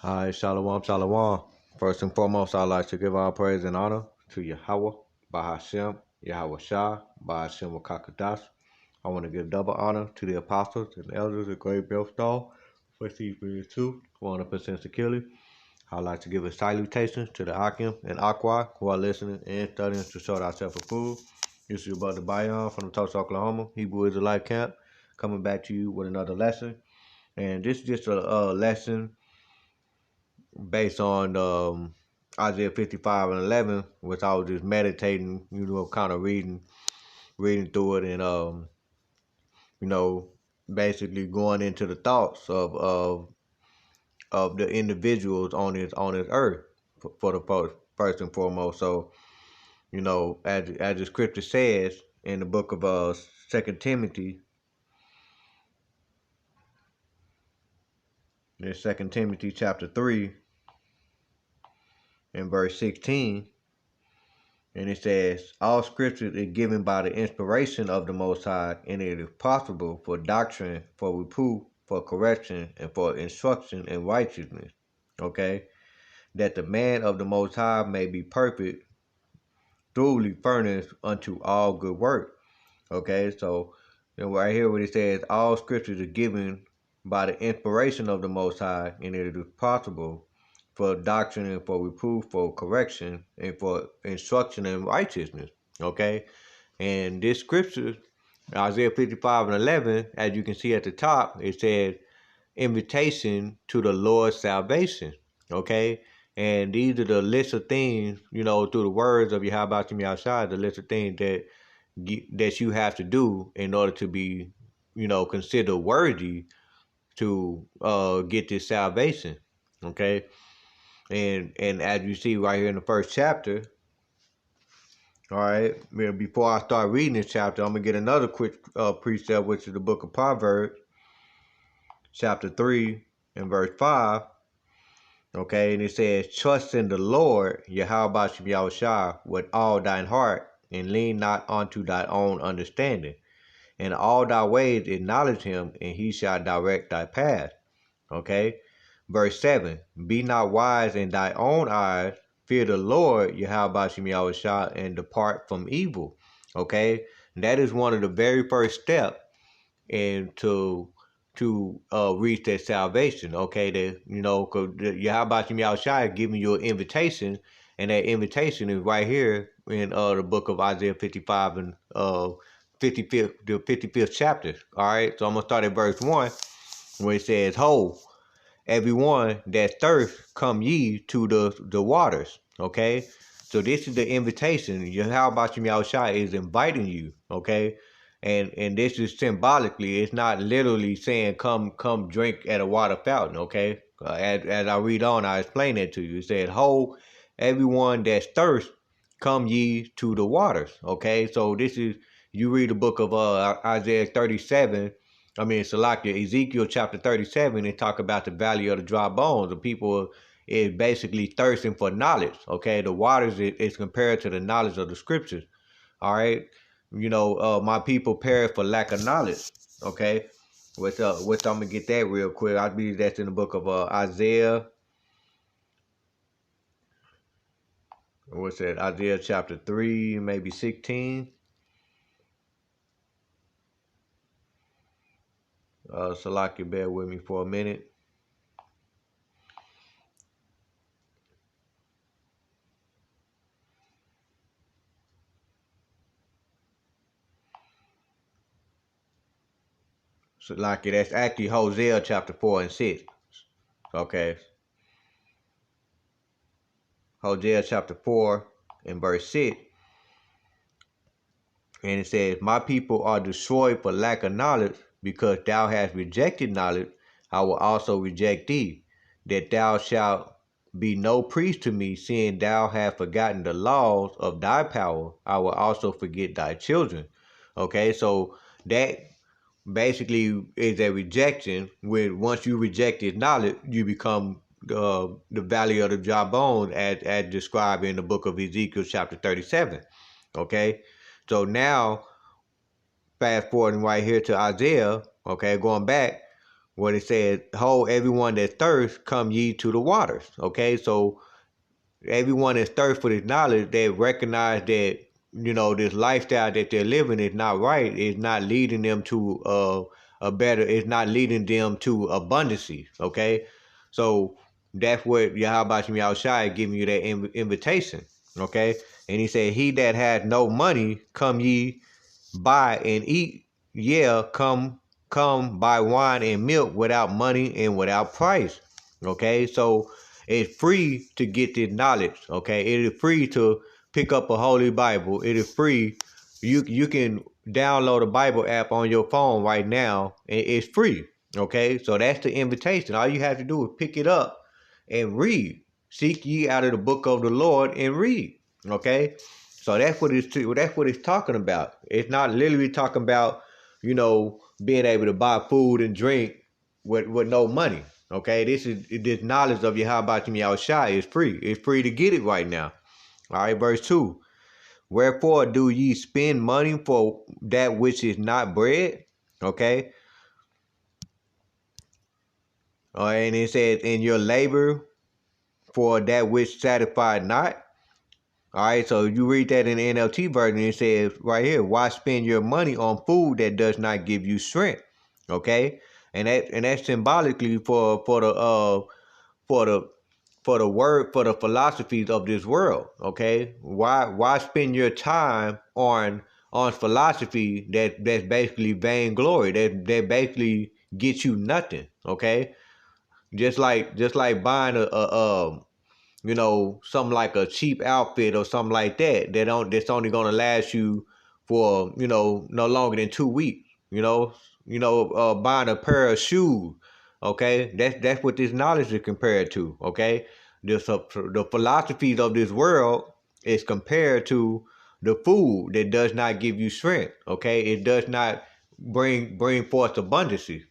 Hi, Shalom, Shalom. First and foremost, I'd like to give all praise and honor to Yahweh, Bahashem, Yahweh Shah, Bahashem Wakakadash. I want to give double honor to the apostles and elders of Great Millstone for Ezekiel 2, 100% securely. I'd like to give a salutation to the Akim and Aqua who are listening and studying to show ourselves approved. This is your brother Bayon from the Tulsa, Oklahoma, Hebrew Israelite Camp, coming back to you with another lesson. And this is just a lesson based on Isaiah 55 and 11, which I was just meditating, kind of reading through it, and basically going into the thoughts of the individuals on this earth for the first and foremost. So, as the scripture says in the book of 2 Timothy, in 2 Timothy chapter 3 and verse 16. And it says, all scripture is given by the inspiration of the Most High, and it is profitable for doctrine, for reproof, for correction, and for instruction in righteousness. Okay? That the man of the Most High may be perfect, thoroughly furnished unto all good work. Okay? So, right here, what it says, all scripture is given by the inspiration of the Most High, and it is profitable for doctrine and for reproof, for correction, and for instruction in righteousness. Okay? And this scripture, Isaiah 55 and 11, as you can see at the top, it says, invitation to the Lord's salvation. Okay? And these are the list of things, through the words of Yahweh Shah, the list of things that you have to do in order to be, considered worthy to get this salvation. Okay? And as you see right here in the first chapter, all right, before I start reading this chapter, I'm going to get another quick precept, which is the book of Proverbs, chapter 3 and verse 5. Okay, and it says, trust in the Lord, Yahweh Shah, with all thine heart, and lean not unto thy own understanding. In all thy ways acknowledge him, and he shall direct thy path. Okay, verse 7, be not wise in thy own eyes, fear the Lord, Yahweh Shah, and depart from evil. Okay, and that is one of the very first steps to reach that salvation. Okay, that Yahweh Shah is giving you an invitation, and that invitation is right here in the book of Isaiah 55 and 55th, the 55th chapter. All right, so I'm gonna start at verse 1, where it says, ho, everyone that thirst, come ye to the waters. Okay, so this is the invitation. Yahweh Shah is inviting you. Okay, and this is symbolically. It's not literally saying come drink at a water fountain. Okay, as I read on, I explain it to you. It said, ho, everyone that's thirst, come ye to the waters. Okay, so this is, you read the book of Isaiah 37. Ezekiel chapter 37, and talk about the valley of the dry bones. The people is basically thirsting for knowledge. Okay, the waters is compared to the knowledge of the scriptures. All right, my people perish for lack of knowledge. Okay, which I'm gonna get that real quick. I believe that's in the book of Isaiah. What's that? Isaiah chapter 3, maybe 16. Salaki, bear with me for a minute. Salaki, that's actually Hosea chapter 4 and 6. Okay. Hosea chapter 4 and verse 6. And it says, my people are destroyed for lack of knowledge, because thou hast rejected knowledge, I will also reject thee, that thou shalt be no priest to me, seeing thou hast forgotten the laws of thy power, I will also forget thy children. Okay, so that basically is a rejection. When once you reject his knowledge, you become the valley of the dry bones, as described in the book of Ezekiel chapter 37. Okay, so now fast forwarding right here to Isaiah. Okay, going back, what it says, "Ho, everyone that thirsts, come ye to the waters." Okay, so everyone that's thirst for this knowledge, they recognize that this lifestyle that they're living is not right. It's not leading them to a better. It's not leading them to abundancy. Okay, so that's what Yahweh Shai is giving you that invitation. Okay, and he said, "He that has no money, come ye buy and eat. Yeah, come buy wine and milk without money and without price." Okay, so it's free to get this knowledge. Okay, it is free to pick up a holy Bible. It is free. You can download a Bible app on your phone right now, and it's free. Okay, so that's the invitation. All you have to do is pick it up and read. Seek ye out of the book of the Lord and read. Okay, so that's what it's talking about. It's not literally talking about being able to buy food and drink with no money. Okay, this knowledge of Yahweh Yahushua is free. It's free to get it right now. All right, verse 2. Wherefore do ye spend money for that which is not bread? Okay. And it says, in your labor for that which satisfied not. All right, so you read that in the NLT version, it says right here, why spend your money on food that does not give you strength? Okay, and that's symbolically for the for the philosophies of this world. Okay, why spend your time on philosophy that's basically vainglory, that basically gets you nothing. Okay, just like buying something like a cheap outfit or something like that's only gonna last you for no longer than 2 weeks. Buying a pair of shoes. Okay, that's what this knowledge is compared to. Okay, the philosophies of this world is compared to the food that does not give you strength. Okay, it does not bring forth abundancy.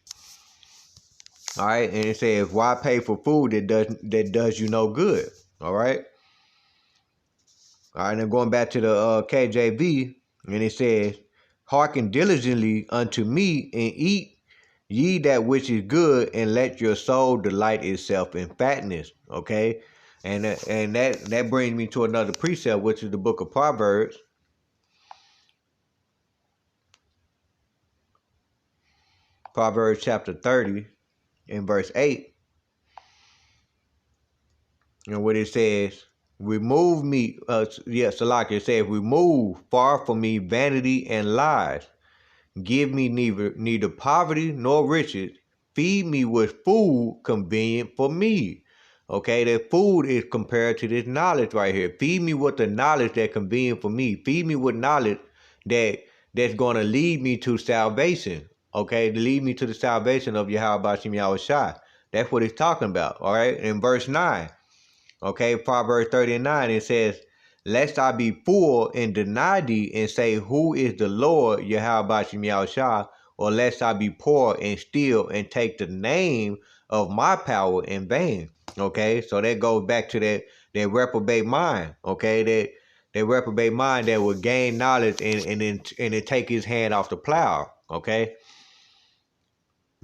All right, and it says, why pay for food that does you no good? All right. All right, and going back to the KJV, and it says, "Hearken diligently unto me, and eat ye that which is good, and let your soul delight itself in fatness." Okay, and that brings me to another precept, which is the book of Proverbs. Proverbs chapter 30 and verse 8, and what it says, "Remove me," Salaki, it says, "Remove far from me vanity and lies. Give me neither poverty nor riches. Feed me with food convenient for me." Okay, that food is compared to this knowledge right here. Feed me with the knowledge that's convenient for me. Feed me with knowledge that's going to lead me to salvation. Okay, to lead me to the salvation of Yahweh Bashim Yahushua. That's what it's talking about. All right, in verse 9. Okay, Proverbs 39, it says, "Lest I be full and deny thee and say, Who is the Lord, Yahweh Yahushua? Or lest I be poor and steal and take the name of my power in vain." Okay, so that goes back to that reprobate mind. Okay, that reprobate mind that will gain knowledge and then take his hand off the plow. Okay.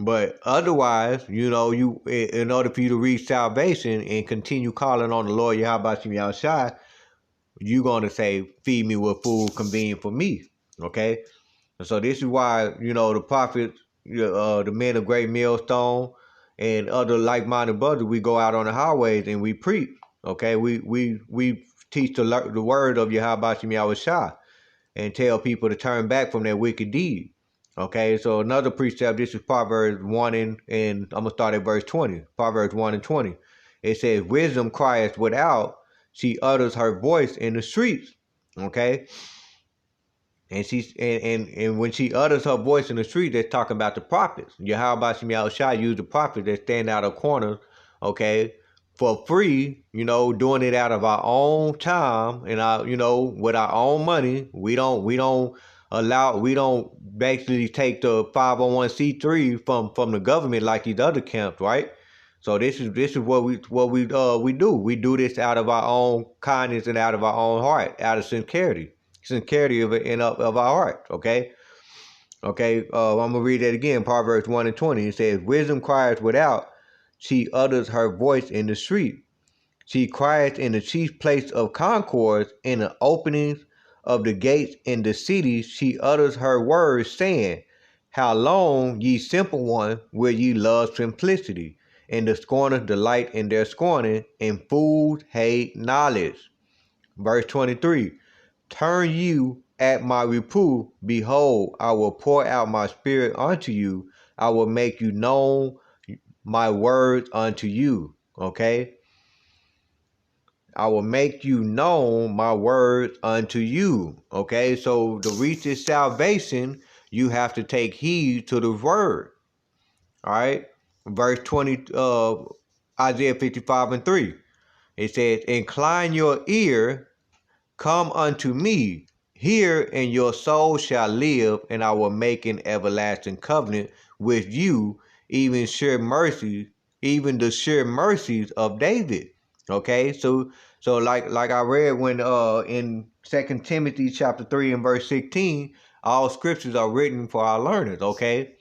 But otherwise, you in order for you to reach salvation and continue calling on the Lord Yahweh Yahushua, you're gonna say, "Feed me with food convenient for me." Okay, and so this is why the prophets, the men of Great Millstone, and other like-minded brothers, we go out on the highways and we preach. Okay, we teach the word of Yahweh Yahushua and tell people to turn back from their wicked deed. Okay, so another precept, this is Proverbs 1 and I'm going to start at verse 20. Proverbs 1 and 20. It says, "Wisdom crieth without, she utters her voice in the streets." Okay, and when she utters her voice in the street, they're talking about the prophets. Yahweh Shai used the prophets that stand out of corners, okay, for free, doing it out of our own time and with our own money. We don't basically take the 501c3 from the government like these other camps, right? So this is what we do. We do this out of our own kindness and out of our own heart, out of sincerity of our heart. Okay, Okay, I'm gonna read that again. Proverbs 1:20. It says, "Wisdom cries without; she utters her voice in the street. She crieth in the chief place of concourse, in the openings of the gates in the cities. She utters her words, saying, How long, ye simple one, will ye love simplicity? And the scorners delight in their scorning, and fools hate knowledge." Verse 23. "Turn you at my reproof. Behold, I will pour out my spirit unto you. I will make you known my words unto you." Okay? I will make you known my words unto you. Okay, so to reach this salvation, you have to take heed to the word. All right, verse 20, Isaiah 55:3. It says, "Incline your ear, come unto me, hear, and your soul shall live, and I will make an everlasting covenant with you, even sure mercy, even the sure mercies of David." Okay, so like I read when in 2 Timothy chapter 3 and verse 16, all scriptures are written for our learners. Okay,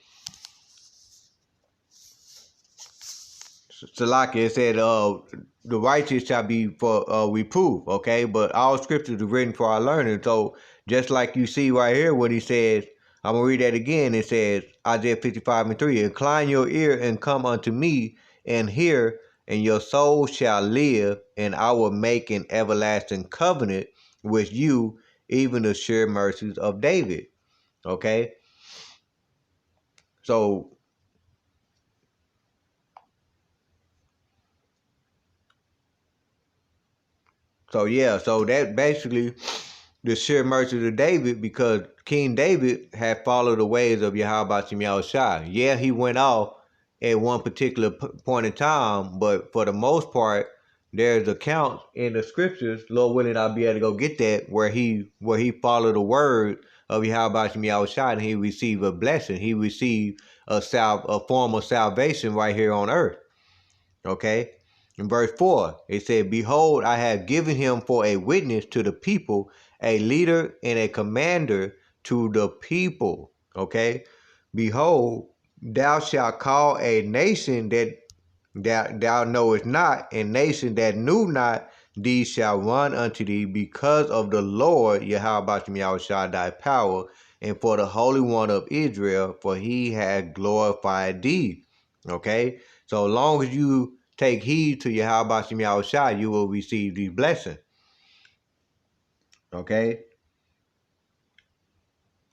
Salaki, it said, the righteous shall be for reproof, okay? But all scriptures are written for our learning. So just like you see right here what he says, I'm going to read that again. It says, Isaiah 55:3, "Incline your ear and come unto me and hear, and your soul shall live, and I will make an everlasting covenant with you, even the sure mercies of David." Okay? So so that basically the sure mercy of David, because King David had followed the ways of Yahweh Shem Yahushua. Yeah, he went off at one particular point in time, but for the most part, there's accounts in the scriptures, Lord willing, I'll be able to go get that, where he followed the word of Yahweh Shem Yahushua, and he received a blessing. He received a form of salvation right here on earth. Okay? In verse 4, it said, "Behold, I have given him for a witness to the people, a leader and a commander to the people." Okay? "Behold, thou shalt call a nation that thou knowest not, a nation that knew not, these shall run unto thee, because of the Lord Yahweh Yahushua thy power, and for the Holy One of Israel, for he had glorified thee." Okay? So long as you take heed to Yahweh Yahushua, you will receive these blessings. Okay?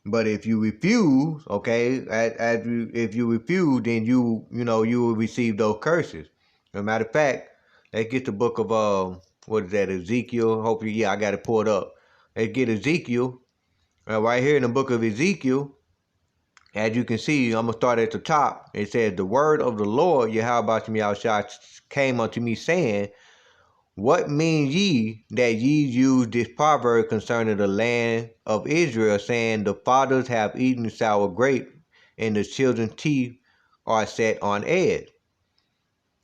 But if you refuse, okay, if you refuse, then you will receive those curses. As a matter of fact, let's get the book of what is that, Ezekiel? Hopefully, yeah, I got it pulled up. Let's get Ezekiel. Right here in the book of Ezekiel, as you can see, I'm gonna start at the top. It says, "The word of the Lord Yahweh Yahushua came unto me, saying, What mean ye that ye use this proverb concerning the land of Israel, saying, The fathers have eaten sour grape, and the children's teeth are set on edge?"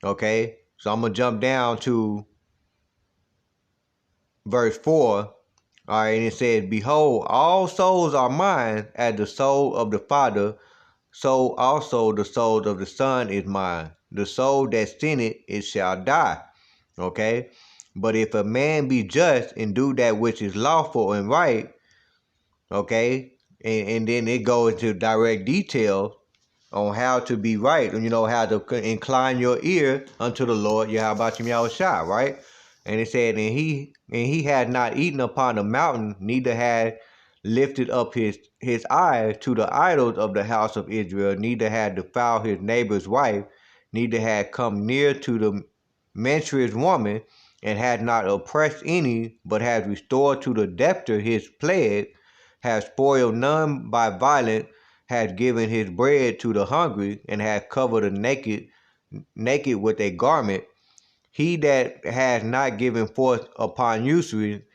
Okay, so I'm going to jump down to verse 4. All right, and it says, "Behold, all souls are mine, as the soul of the Father, so also the soul of the Son is mine. The soul that sinneth, it shall die." Okay? "But if a man be just and do that which is lawful and right," okay, and then it goes into direct detail on how to be right, and how to incline your ear unto the Lord Yahweh Yahushua, right? And it said, and he had not eaten upon the mountain, neither had lifted up his eye to the idols of the house of Israel, neither had defiled his neighbor's wife, neither had come near to the menstruous woman, and had not oppressed any, but had restored to the debtor his pledge, had spoiled none by violence, had given his bread to the hungry, and had covered the naked with a garment. He that has not given forth upon usury,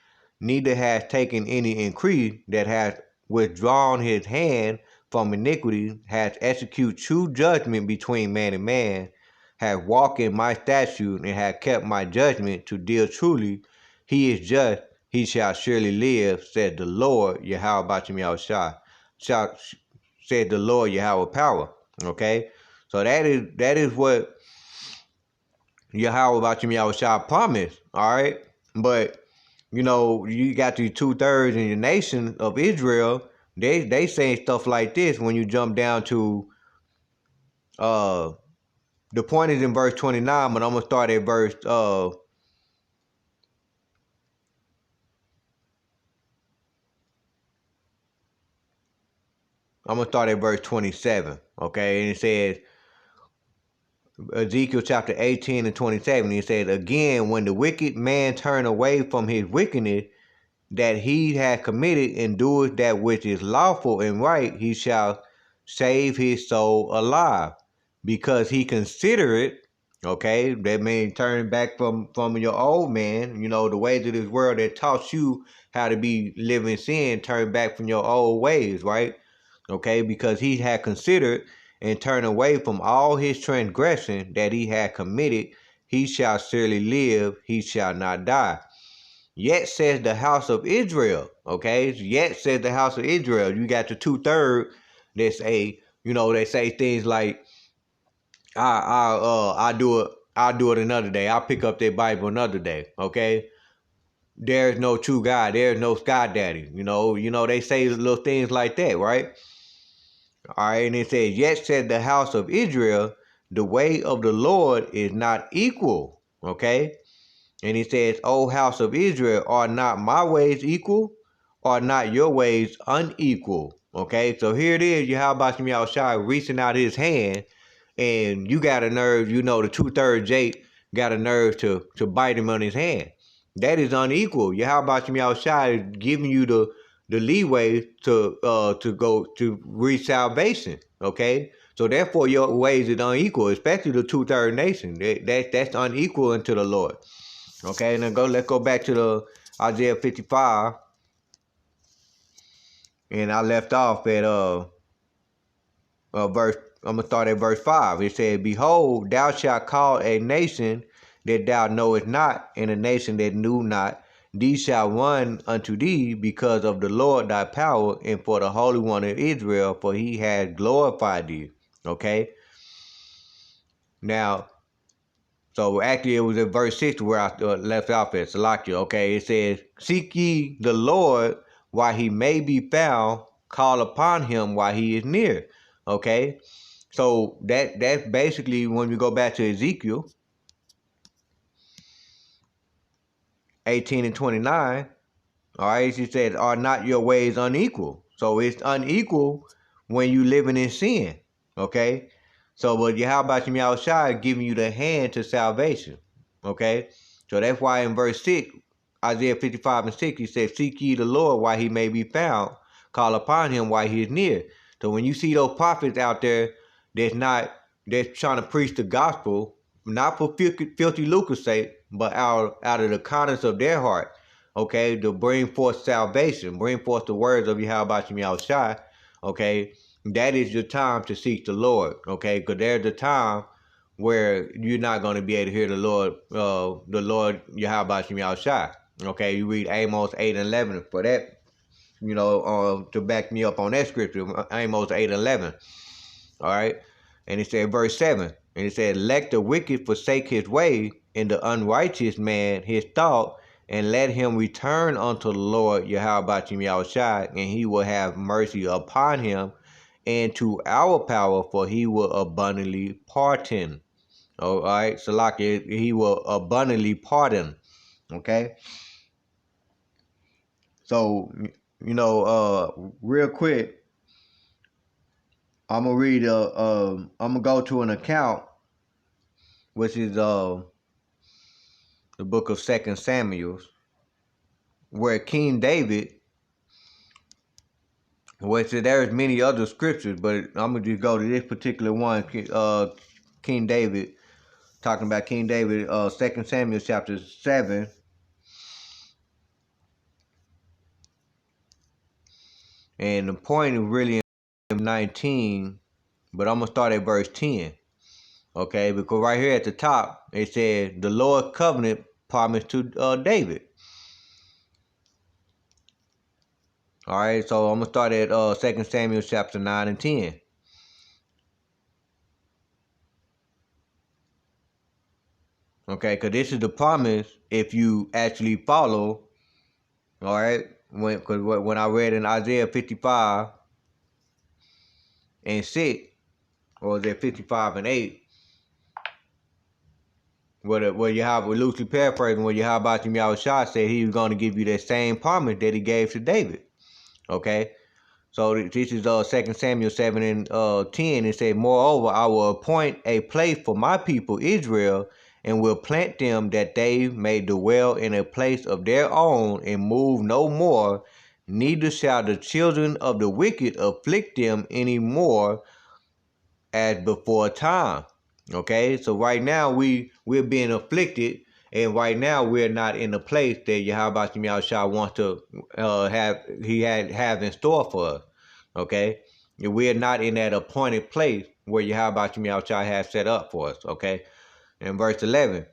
neither has taken any increase, that has withdrawn his hand from iniquity, has executed true judgment between man and man, has walked in my statute, and has kept my judgment to deal truly. He is just, he shall surely live, said the Lord Yahweh Bashim Yahushua. said the Lord Yahweh power. Okay, so that is what Yahweh about Yahweh Shah promised. All right, but you got these 2/3 in your nation of Israel. They saying stuff like this when you jump down to the point is in verse 29, but I'm gonna start at verse I'm gonna start at verse 27. Okay, and it says Ezekiel chapter 18 and 27. He said, again, when the wicked man turn away from his wickedness that he hath committed and doeth that which is lawful and right, he shall save his soul alive, because he consider it. Okay, that means turning back from your old man, the ways of this world that taught you how to be living sin. Turn back from your old ways, right? Okay, because he had considered and turned away from all his transgression that he had committed, he shall surely live, he shall not die. Yet says the house of Israel. Okay, yet says the house of Israel. You got the 2/3 that say, they say things like, I'll do it another day. I'll pick up that Bible another day. Okay. There's no true God. There's no sky daddy. They say little things like that, right? All right, and it says, yet said the house of Israel, the way of the Lord is not equal. Okay. And he says, O house of Israel, are not my ways equal? Are not your ways unequal? Okay, so here it is, Yahweh Shai reaching out his hand, and you got a nerve, the 2/3 Jake got a nerve to bite him on his hand. That is unequal. Yahweh Shai is giving you the leeway to go to reach salvation. Okay, so therefore your ways is unequal, especially the 2/3 nation. That's unequal unto the Lord. Okay, now let's go back to the Isaiah 55, and I left off at verse. I'm gonna start at verse 5. It said, "Behold, thou shalt call a nation that thou knowest not, and a nation that knew not. These shall run unto thee because of the Lord thy power, and for the Holy One of Israel, for he has glorified thee." Okay. Now, so actually, it was in verse 6 where I left off at Salakia. Okay, it says, "Seek ye the Lord while he may be found; call upon him while he is near." Okay, so that's basically when we go back to Ezekiel 18 and 29. All right, she said, "Are not your ways unequal?" So it's unequal when you living in sin. Okay, so but how about you outside giving you the hand to salvation? Okay, so that's why in verse 6, Isaiah 55 and 6, he said, "Seek ye the Lord while he may be found; call upon him while he is near." So when you see those prophets out there that's trying to preach the gospel, not for filthy lucre's sake, but out of the kindness of their heart, okay, to bring forth salvation, bring forth the words of Yahweh Shai, okay, that is your time to seek the Lord, okay, because there's a time where you're not going to be able to hear the Lord Yahweh Shai, okay. You read Amos 8 and 11 for that, to back me up on that scripture, Amos 8 and 11, all right, and it said verse 7, and it said, "Let the wicked forsake his way, and the unrighteous man his thought, and let him return unto the Lord Yahweh Shai, and he will have mercy upon him, and to our power, for he will abundantly pardon." All right, Salaki, he will abundantly pardon. Okay, so real quick, I'm gonna read. I'm gonna go to an account, which is the book of 2 Samuel, where King David, which there's many other scriptures, but I'm gonna just go to this particular one. King David, talking about King David, 2 Samuel chapter 7, and the point is really in 19, but I'm gonna start at verse 10. Okay, because right here at the top it said the Lord covenant promised to David. All right, so I'm gonna start at 2 Samuel chapter 9 and 10. Okay, because this is the promise if you actually follow. All right, when I read in Isaiah 55 and 6, or is it 55 and 8, where Yahweh, loosely paraphrasing, where Yahweh Yahushua said he was going to give you that same promise that he gave to David. Okay, so this is 2 Samuel 7 and 10. It said, moreover, I will appoint a place for my people Israel, and will plant them that they may dwell in a place of their own, and move no more. Neither shall the children of the wicked afflict them any more as before time. Okay, so right now we're being afflicted, and right now we're not in the place that Yahweh Yahushua wants to have in store for us. Okay, we're not in that appointed place where Yahweh Yahushua has set up for us. Okay, in verse 11.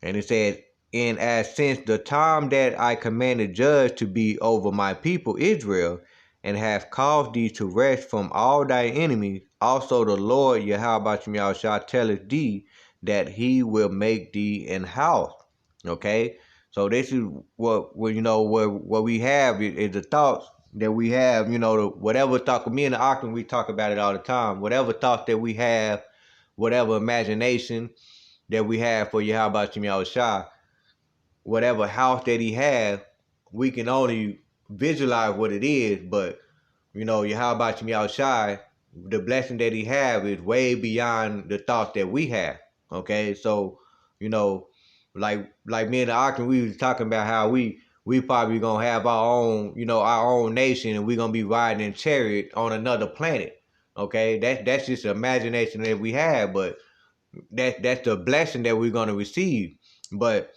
And it says, and as since the time that I commanded judge to be over my people Israel, and have caused thee to rest from all thy enemies, also the Lord Yahweh shall telleth thee that he will make thee an house. Okay? So this is what we have is the thoughts that we have, whatever thought. Me and the Auckland, we talk about it all the time. Whatever thoughts that we have, whatever imagination that we have for Yahweh Shah, whatever house that he has, we can only visualize what it is, but Yahweh Shah, the blessing that he have is way beyond the thoughts that we have. Okay, so you know, like me and the Auckland, we was talking about how we probably gonna have our own nation, and we gonna be riding in chariot on another planet. Okay, that's just imagination that we have, but that's the blessing that we're going to receive. But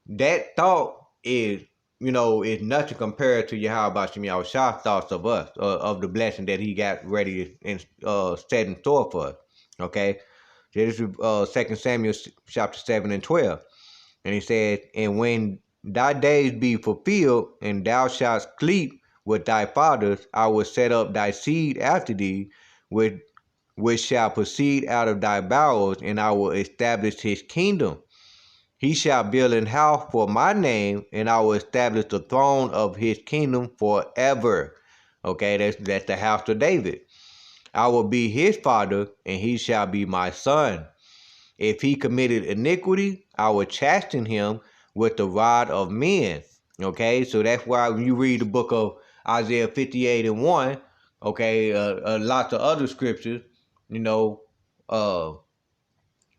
that thought is nothing compared to Yahweh Shah thoughts of us, of the blessing that he got ready and set in store for us. Okay, so this is 2 Samuel chapter 7 and 12. And he said, and when thy days be fulfilled, and thou shalt sleep with thy fathers, I will set up thy seed after thee, which shall proceed out of thy bowels, and I will establish his kingdom. He shall build an house for my name, and I will establish the throne of his kingdom forever. Okay, that's the house of David. I will be his father, and he shall be my son. If he committed iniquity, I will chasten him with the rod of men. Okay, so that's why when you read the book of Isaiah 58 and 1, okay, lots of other scriptures, you know, uh,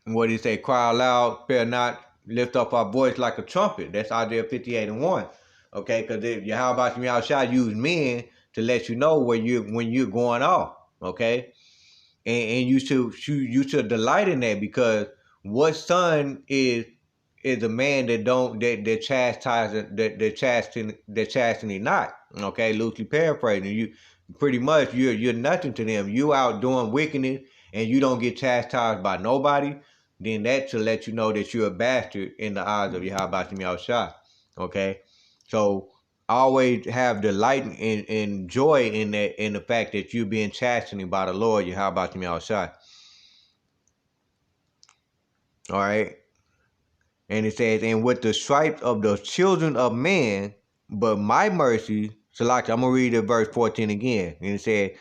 what do you say? Cry aloud, spare not, lift up our voice like a trumpet. That's Isaiah 58 and 1. Okay, because Yahweh Shah used men to let you know when you're going off. Okay, and you should delight in that, because what son is a man that chastises that chastening not. Okay, loosely paraphrasing, you pretty much you're nothing to them. You out doing wickedness and you don't get chastised by nobody. Then that to let you know that you're a bastard in the eyes of Yahweh Shah. Okay, so always have delight and joy in the fact that you're being chastened by the Lord Yahweh Shah. All right. And it says, and with the stripes of the children of man, but my mercy, Salaki, I'm going to read the verse 14 again. And it said,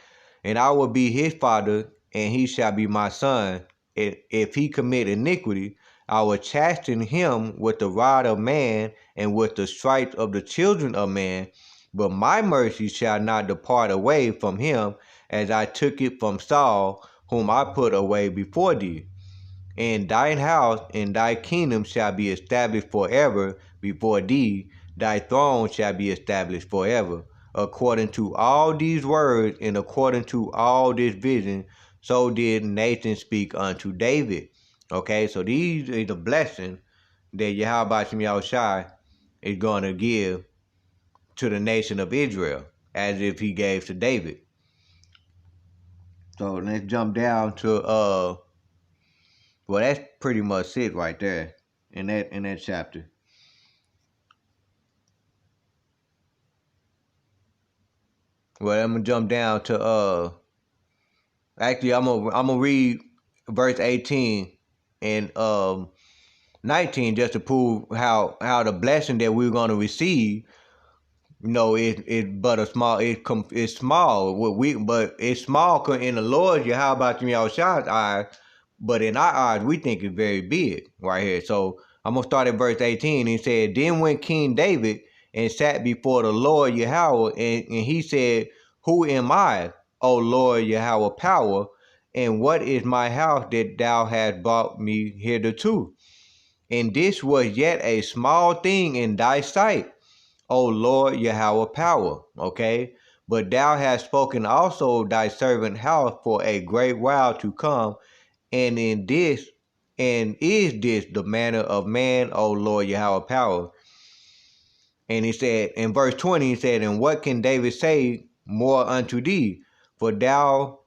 and I will be his father, and he shall be my son. If he commit iniquity, I will chasten him with the rod of man and with the stripes of the children of man. But my mercy shall not depart away from him, as I took it from Saul, whom I put away before thee. And thine house and thy kingdom shall be established forever before thee. Thy throne shall be established forever. According to all these words and according to all this vision, so did Nathan speak unto David. Okay, so these is the blessing that Yahweh Shai is going to give to the nation of Israel, as if he gave to David. So let's jump down to well, that's pretty much it right there in that chapter. Well, I'm gonna jump down to actually I'm gonna read verse 18 and 19 just to prove how the blessing that we're gonna receive, it but a small it's small. But it's small in the Lord. How about you, Shah's eyes? But in our eyes, we think it's very big right here. So I'm gonna start at verse 18. He said, "Then went King David and sat before the Lord Yahweh, and he said, Who am I, O Lord Yahweh power? And what is my house that thou hast brought me hitherto? And this was yet a small thing in thy sight, O Lord Yahweh power." Okay. "But thou hast spoken also thy servant house for a great while to come, and is this the manner of man, O Lord Yahweh power?" And he said in verse 20, he said, "And what can David say more unto thee? For thou,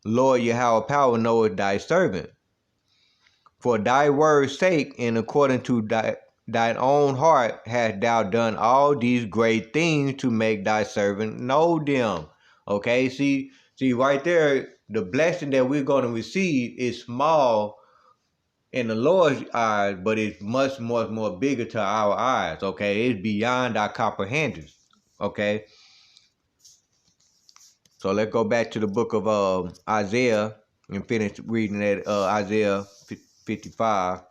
Lord Yahweh power, knowest thy servant. For thy word's sake, and according to thine own heart, hast thou done all these great things to make thy servant know them." Okay, see right there, the blessing that we're going to receive is small in the Lord's eyes, but it's much more bigger to our eyes. Okay, it's beyond our comprehension. Okay, so let's go back to the book of Isaiah and finish reading that Isaiah 55.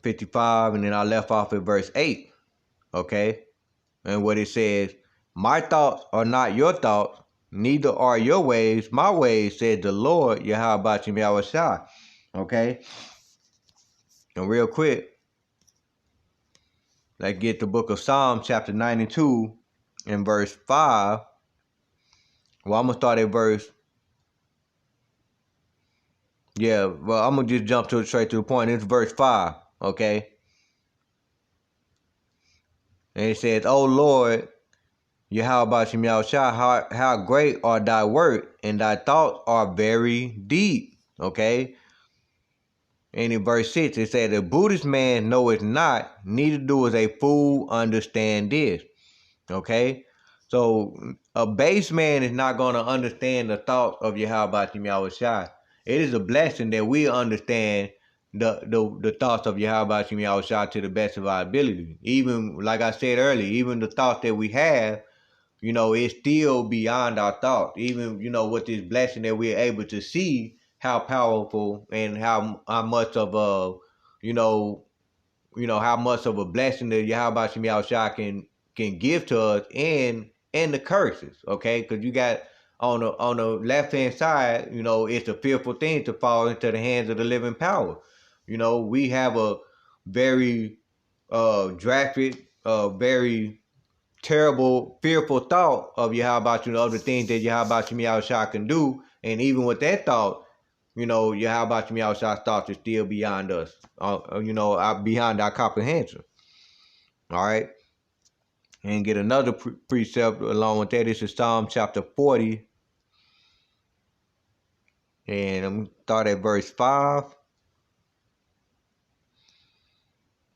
55, and then I left off at verse 8. Okay, and what it says, "My thoughts are not your thoughts, neither are your ways my ways, said the Lord Yahweh Shah." Okay, and real quick, let's get the book of Psalm chapter 92 and verse 5. Well, I'm gonna start at verse, I'm gonna just jump straight to the point. It's verse 5. Okay, and it says, "O Lord Yahweh Shah, how great are thy works, and thy thoughts are very deep." Okay. And in verse 6, it said, "A Buddhist man knoweth not, neither doeth a fool understand this." Okay. So a base man is not going to understand the thoughts of Yahweh Shah. It is a blessing that we understand the thoughts of Yahweh Shah to the best of our ability. Even like I said earlier, even the thoughts that we have, it's still beyond our thoughts. Even, with this blessing that we're able to see how powerful and how much of a, you know, how much of a blessing that Yahweh Shemiah Shah can give to us and the curses, okay? Because you got on the left hand side, it's a fearful thing to fall into the hands of the living power. We have a very drastic, very terrible, fearful thought of Yahweh, other things that Yahweh Shemiah Shah can do. And even with that thought, Yahweh Shemiah Shah's thoughts are still beyond us, beyond our comprehension. All right. And get another precept along with that. This is Psalm chapter 40. And I'm start at verse 5.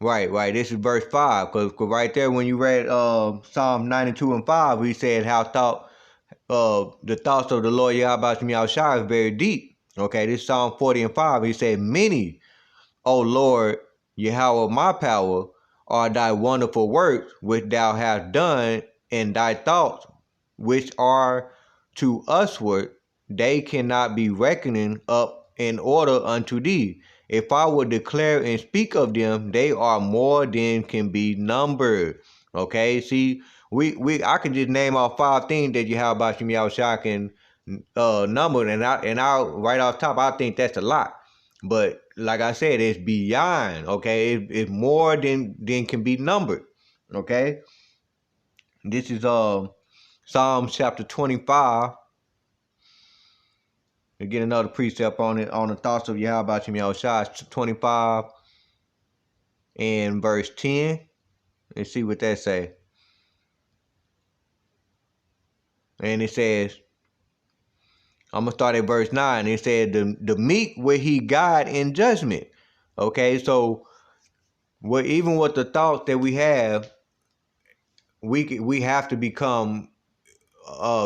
Right. This is verse 5. Because right there, when you read Psalm 92 and 5, we said how the thoughts of the Lord Yahweh Shah is very deep. Okay, this Psalm 40 and 5, he said, "Many, O Lord Yahweh my power, are thy wonderful works which thou hast done, and thy thoughts which are to usward, they cannot be reckoning up in order unto thee. If I would declare and speak of them, they are more than can be numbered." Okay, see, I can just name off 5 things that you have about Shemiah Shah can number, and I right off top, I think that's a lot. But like I said, it's beyond. Okay, it's more than can be numbered. Okay, this is Psalms chapter 25. To get another precept on it, on the thoughts of Yahweh Shemiah Shah, 25 and verse 10. Let's see what that say. And it says, I'm gonna start at verse 9. It said, the meek will he guide in judgment. Okay, so even with the thoughts that we have, we have to become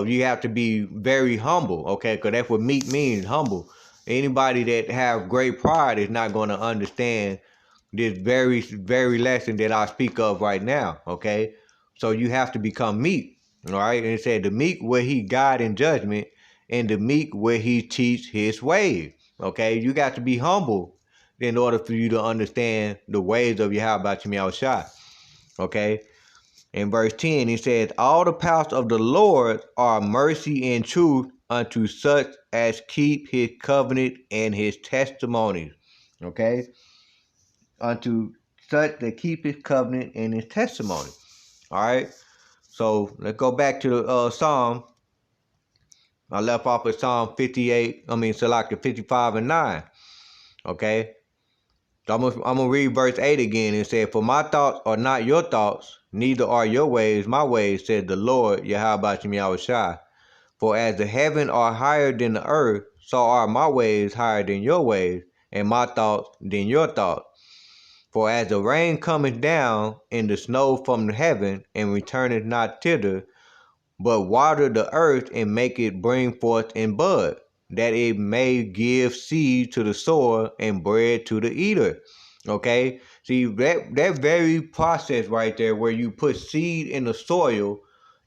you have to be very humble, okay? Because that's what meek means, humble. Anybody that have great pride is not going to understand this very lesson that I speak of right now, okay? So you have to become meek, all right? And it said the meek where he guide in judgment, and the meek where he teach his ways, okay? You got to be humble in order for you to understand the ways of Yahweh Shai, okay? In verse 10, he says, all the paths of the Lord are mercy and truth unto such as keep his covenant and his testimonies. Okay? Unto such that keep his covenant and his testimony. All right? So let's go back to the Psalm. I left off at Psalm 55 and 9. Okay? So I'm gonna read verse 8 again. It said, for my thoughts are not your thoughts, neither are your ways my ways, said the Lord, Yahweh Shai. For as the heaven are higher than the earth, so are my ways higher than your ways, and my thoughts than your thoughts. For as the rain cometh down and the snow from the heaven, and returneth not thither, but water the earth and make it bring forth and bud, that it may give seed to the sower and bread to the eater. Okay? See, that very process right there where you put seed in the soil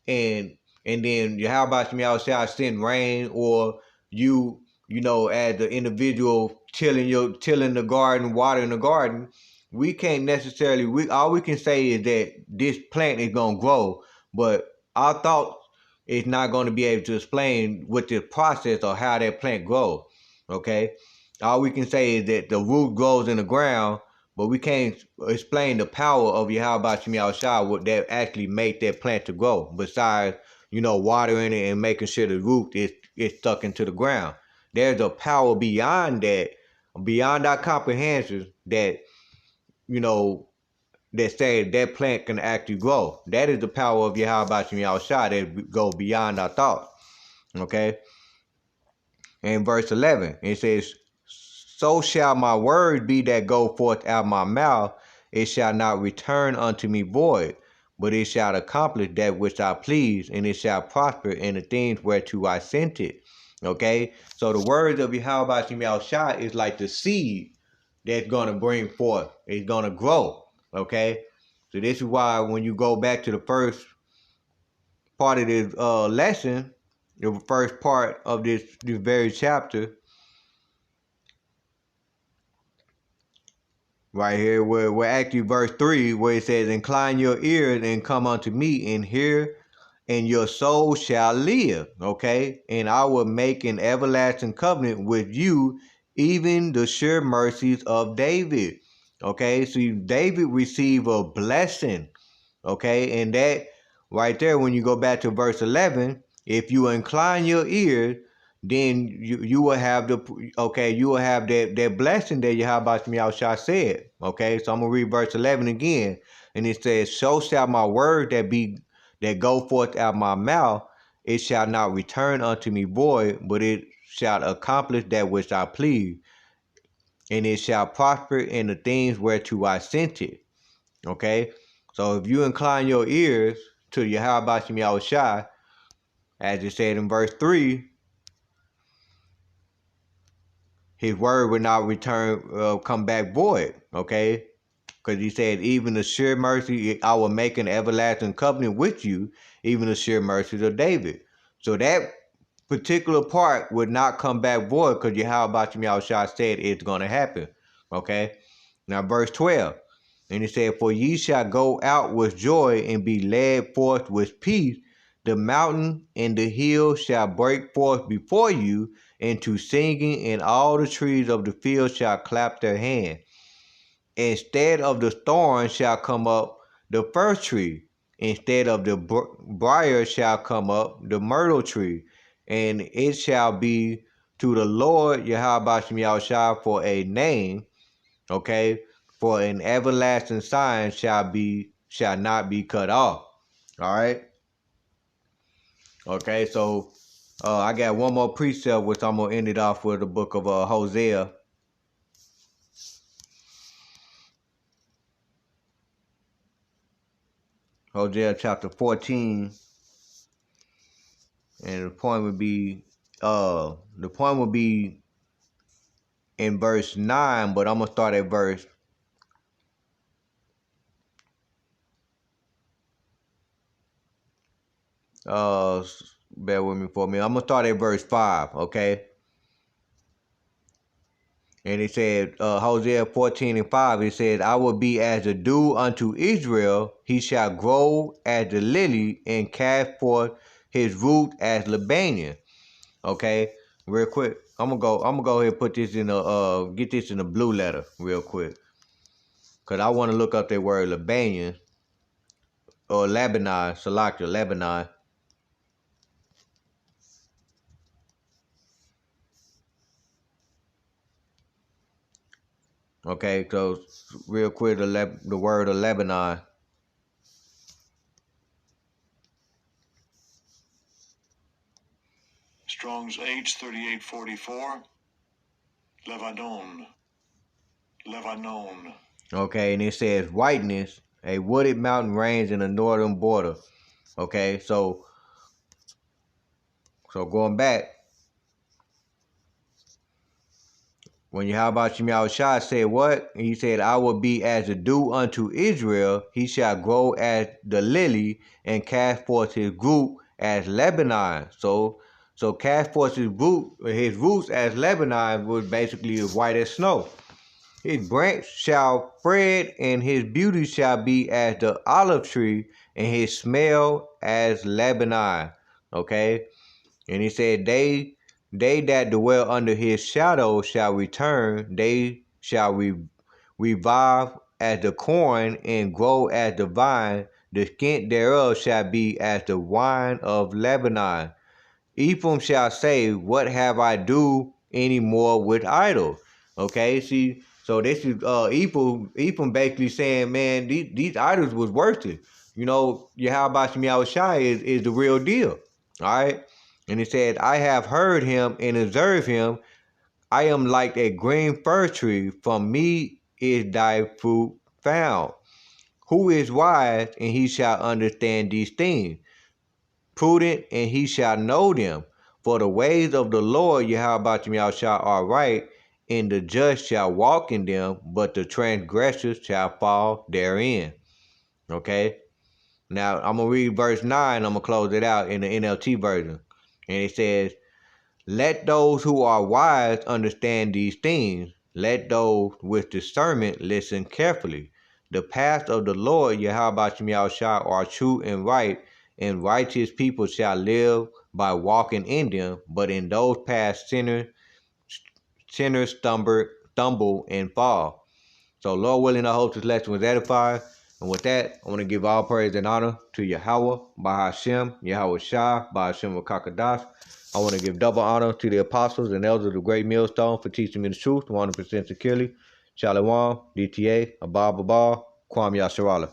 and then how about me outside send rain, or as the individual tilling the garden, watering the garden, we can't necessarily all we can say is that this plant is gonna grow, but our thoughts is not going to be able to explain what the process or how that plant grows. Okay, all we can say is that the root grows in the ground, but we can't explain the power of Yahweh Shai, what that actually make that plant to grow. Besides, watering it and making sure the root is stuck into the ground. There's a power beyond that, beyond our comprehension, that you know that say that plant can actually grow. That is the power of Yahweh Shai that go beyond our thoughts. Okay? In verse 11, it says, so shall my word be that go forth out of my mouth, it shall not return unto me void, but it shall accomplish that which I please, and it shall prosper in the things whereto I sent it. Okay? So the words of Yahweh Shai is like the seed that's going to bring forth. It's going to grow. Okay? So this is why when you go back to the first part of this lesson, the first part of this very chapter, right here, where we're actually verse 3, where it says, incline your ears and come unto me and hear, and your soul shall live. Okay? And I will make an everlasting covenant with you, even the sure mercies of David. Okay? So David received a blessing. Okay, and that right there, when you go back to verse 11, if you incline your ear, then you will have you will have that blessing that Yahweh Shai said. Okay, so I'm gonna read verse 11 again, and it says, so shall my word that go forth out of my mouth, it shall not return unto me void, but it shall accomplish that which I please, and it shall prosper in the things whereto I sent it. Okay? So if you incline your ears to Yahweh Shai, as it said in verse 3, his word will not come back void. Okay? Because he said, even the sure mercy, I will make an everlasting covenant with you, even the sure mercies of David. So that particular part would not come back void, because Yahweh Shai said it's going to happen. Okay? Now verse 12. And he said, for ye shall go out with joy and be led forth with peace. The mountain and the hill shall break forth before you into singing, and all the trees of the field shall clap their hands. Instead of the thorn shall come up the fir tree. Instead of the briar shall come up the myrtle tree. And it shall be to the Lord Yahweh Shai for a name. Okay, for an everlasting sign shall not be cut off. All right. Okay, so I got one more precept, which I'm gonna end it off with the book of Hosea. Hosea chapter 14, and the point would be in verse 9, but I'm gonna start at verse bear with me for a minute. I'm gonna start at verse 5, okay? And it said, Hosea 14 and 5, it says, I will be as the dew unto Israel, he shall grow as the lily and cast forth his root as Lebanon. Okay, real quick. I'm gonna go ahead and put this in a get this in a blue letter real quick. Cause I wanna look up that word Lebanon or Lebanon, Salakya, Lebanon. Okay, so real quick, the word of Lebanon. Strong's H3844. Lebanon. Lebanon. Okay, and it says whiteness, a wooded mountain range in the northern border. Okay, so going back, when Yahweh Shai said what? He said, I will be as the dew unto Israel, he shall grow as the lily and cast forth his root as Lebanon. So cast forth his roots as Lebanon was basically as white as snow. His branch shall spread, and his beauty shall be as the olive tree, and his smell as Lebanon. Okay? And he said, they that dwell under his shadow shall return, they shall revive as the corn and grow as the vine, the skint thereof shall be as the wine of Lebanon. Ephraim shall say, what have I do any more with idols? Okay, see, so this is Ephraim basically saying, man, these idols was worth it. You know, Yahweh Shai Shai is the real deal. All right. And he said, I have heard him and observed him. I am like a green fir tree. From me is thy fruit found. Who is wise, and he shall understand these things? Prudent, and he shall know them. For the ways of the Lord, Yahweh shall are right, and the just shall walk in them, but the transgressors shall fall therein. Okay? Now, I'm going to read verse 9. I'm going to close it out in the NLT version. And it says, let those who are wise understand these things. Let those with discernment listen carefully. The paths of the Lord, Yahweh Shai, are true and right, and righteous people shall live by walking in them. But in those paths sinners stumble and fall. So, Lord willing, I hope this lesson was edifying. And with that, I want to give all praise and honor to Yahweh, Bahashem, Yahweh Shai, Bahashem Kakadash. I want to give double honor to the apostles and elders of the great millstone for teaching me the truth 100% securely. Shalom, DTA, Abba, Kwam Yasharala.